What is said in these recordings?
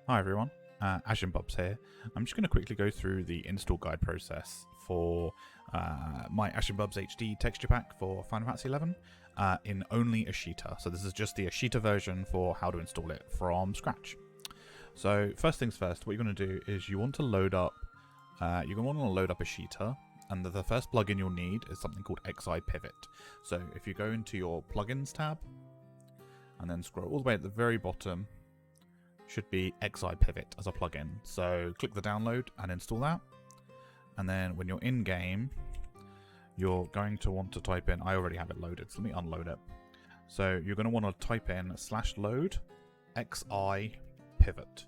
Hi everyone, Ashenbubs here. I'm just going to quickly go through the install guide process for my AshenbubsHD texture pack for Final Fantasy XI in only ASHITA. So this is just the ASHITA version for how to install it from scratch. So first things first, what you're going to do is you want to load up ASHITA, and the first plugin you'll need is something called XIPivot. So if you go into your plugins tab and then scroll all the way at the very bottom, should be XIPivot as a plugin. So click the download and install that. And then when you're in game, you're going to want to type in, I already have it loaded, so let me unload it. So you're going to want to type in /load XIPivot.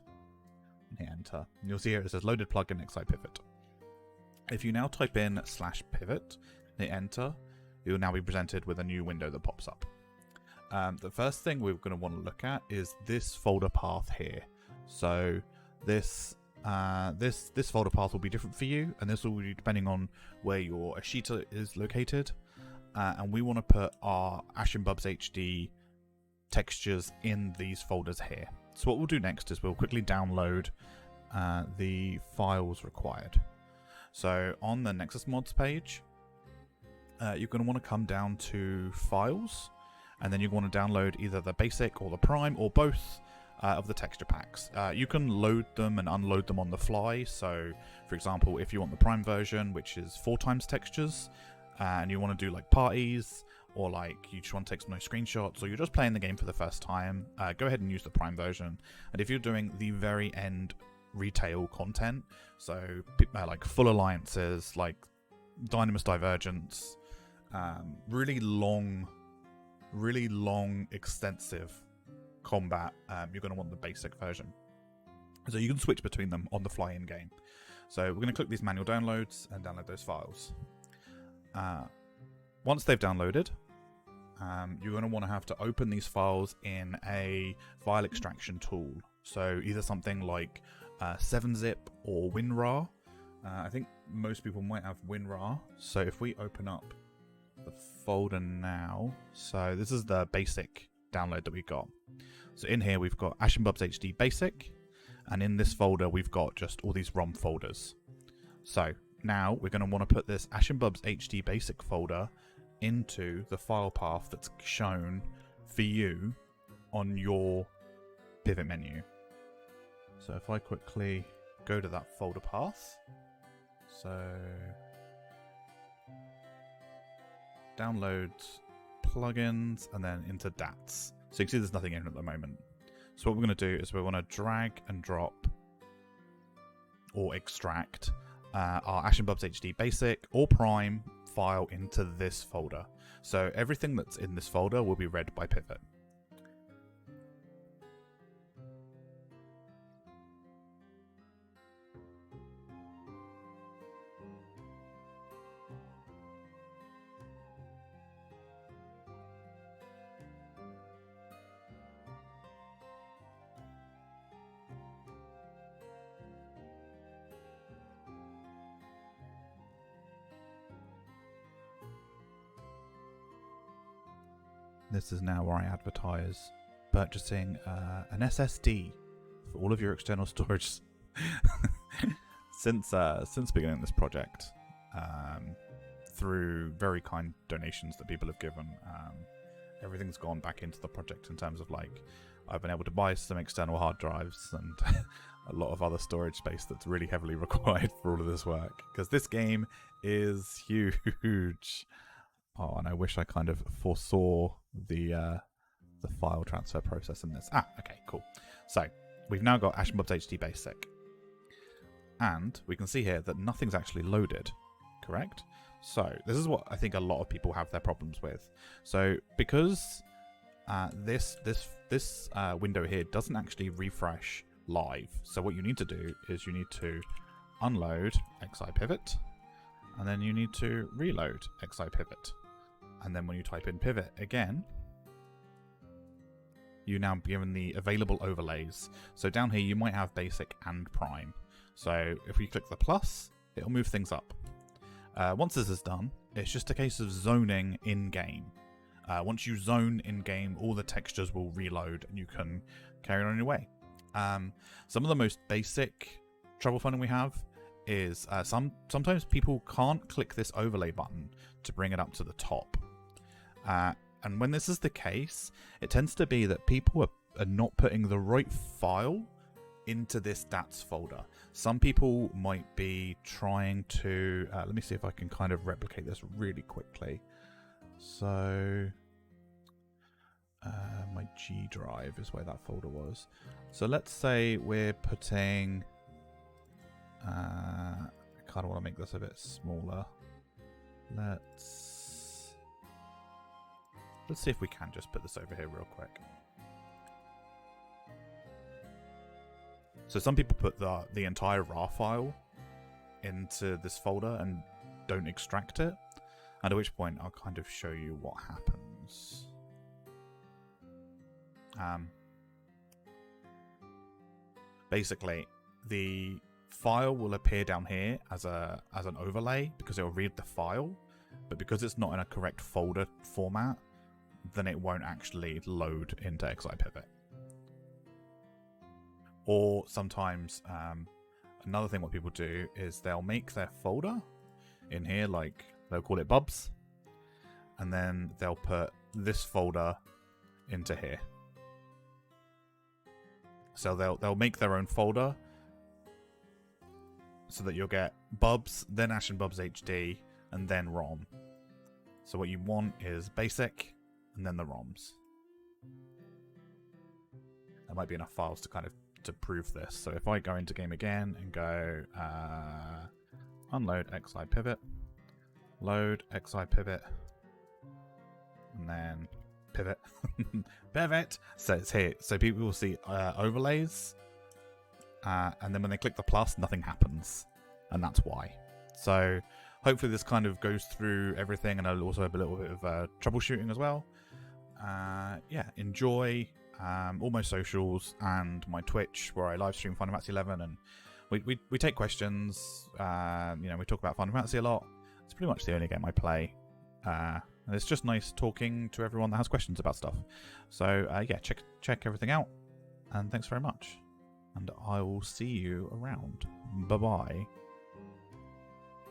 And hit enter. And you'll see here it says loaded plugin XIPivot. If you now type in /pivot, hit enter, you'll now be presented with a new window that pops up. The first thing we're going to want to look at is this folder path here. So this folder path will be different for you, and this will be depending on where your ASHITA is located. And we want to put our AshenbubsHD textures in these folders here. So what we'll do next is we'll quickly download the files required. So on the Nexus Mods page, you're going to want to come down to Files, and then you want to download either the basic or the prime or both of the texture packs. You can load them and unload them on the fly. So for example, if you want the prime version, which is 4x textures, and you want to do like parties, or like you just want to take some nice screenshots, or you're just playing the game for the first time, go ahead and use the prime version. And if you're doing the very end retail content, so like full alliances, like Dynamis Divergence, really long, extensive combat, you're going to want the basic version. So you can switch between them on the fly in game. So we're going to click these manual downloads and download those files. Once they've downloaded, you're going to have to open these files in a file extraction tool. So either something like 7-zip or WinRAR. I think most people might have WinRAR. So if we open up the folder now, so this is the basic download that we got. So in here we've got AshenbubsHD basic, and in this folder we've got just all these ROM folders. So now we're going to want to put this AshenbubsHD basic folder into the file path that's shown for you on your pivot menu. So if I quickly go to that folder path, so downloads, plugins, and then into DATs. So you can see there's nothing in at the moment. So what we're going to do is we want to drag and drop or extract our AshenbubsHD basic or prime file into this folder. So everything that's in this folder will be read by Pivot. This is now where I advertise purchasing an SSD for all of your external storage. Since beginning this project, through very kind donations that people have given, everything's gone back into the project in terms of like I've been able to buy some external hard drives and a lot of other storage space that's really heavily required for all of this work, because this game is huge. Oh, and I wish I kind of foresaw the file transfer process in this. Okay, cool. So we've now got AshenbubsHD basic, and we can see here that nothing's actually loaded. Correct. So this is what I think a lot of people have their problems with. So because this window here doesn't actually refresh live, so what you need to do is you need to unload XIPivot, and then you need to reload XIPivot. And then when you type in pivot again, you now be given the available overlays. So down here you might have basic and prime. So if we click the plus, it'll move things up. Once this is done, it's just a case of zoning in game. Once you zone in game, all the textures will reload and you can carry on your way. Some of the most basic troubleshooting we have is sometimes people can't click this overlay button to bring it up to the top. And when this is the case, it tends to be that people are not putting the right file into this DATS folder. Some people might be trying to... let me see if I can kind of replicate this really quickly. So... my G drive is where that folder was. So let's say we're putting... I kind of want to make this a bit smaller. Let's see if we can just put this over here real quick. So some people put the entire RAR file into this folder and don't extract it, and at which point I'll kind of show you what happens. Basically, the file will appear down here as an overlay because it will read the file, but because it's not in a correct folder format, then it won't actually load into ASHITA. Or sometimes another thing what people do is they'll make their folder in here, like they'll call it bubs, and then they'll put this folder into here. So they'll make their own folder so that you'll get bubs, then AshenbubsHD, and then ROM. So what you want is basic, and then the ROMs. There might be enough files to kind of to prove this. So if I go into game again and go unload ASHITA, load ASHITA, and then pivot, pivot. So it's here. So people will see overlays, and then when they click the plus, nothing happens, and that's why. So hopefully this kind of goes through everything, and I'll also have a little bit of troubleshooting as well. Yeah, enjoy all my socials and my Twitch, where I live stream Final Fantasy 11, and we take questions. You know, we talk about Final Fantasy a lot. It's pretty much the only game I play. And it's just nice talking to everyone that has questions about stuff. So yeah, check everything out, and thanks very much. And I will see you around. Bye bye.